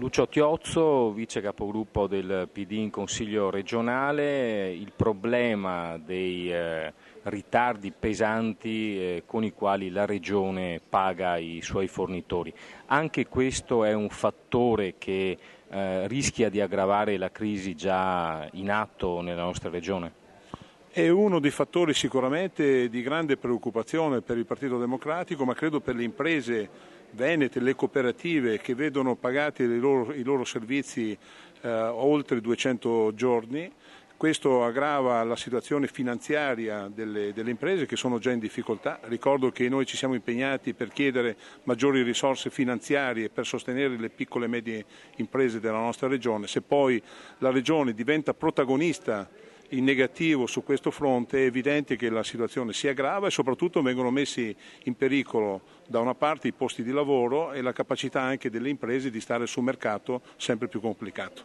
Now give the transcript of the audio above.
Lucio Chiozzo, vice capogruppo del PD in Consiglio regionale, il problema dei ritardi pesanti con i quali la Regione paga i suoi fornitori. Anche questo è un fattore che rischia di aggravare la crisi già in atto nella nostra Regione? È uno dei fattori sicuramente di grande preoccupazione per il Partito Democratico, ma credo per le imprese venete, le cooperative che vedono pagati i loro servizi oltre 200 giorni. Questo aggrava la situazione finanziaria delle imprese che sono già in difficoltà. Ricordo che noi ci siamo impegnati per chiedere maggiori risorse finanziarie per sostenere le piccole e medie imprese della nostra Regione. Se poi la Regione diventa protagonista in negativo su questo fronte, è evidente che la situazione si aggrava e soprattutto vengono messi in pericolo da una parte i posti di lavoro e la capacità anche delle imprese di stare sul mercato sempre più complicato.